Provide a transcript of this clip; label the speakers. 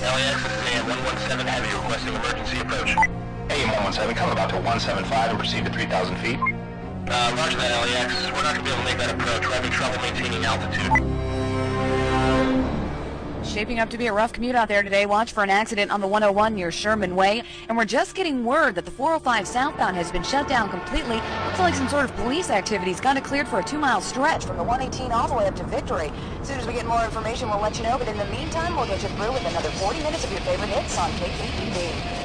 Speaker 1: LAX, this is AM 117 Heavy requesting emergency approach.
Speaker 2: AM 117, come about to 175 and proceed to 3,000 feet.
Speaker 1: Roger that, LAX. We're not going to be able to make that approach. We're having trouble maintaining altitude.
Speaker 3: Shaping up to be a rough commute out there today. Watch for an accident on the 101 near Sherman Way. And we're just getting word that the 405 southbound has been shut down completely. Looks like some sort of police activity's got it cleared for a 2-mile stretch from the 118 all the way up to Victory. As soon as we get more information, we'll let you know. But in the meantime, we'll get you through with another 40 minutes of your favorite hits on KPTV.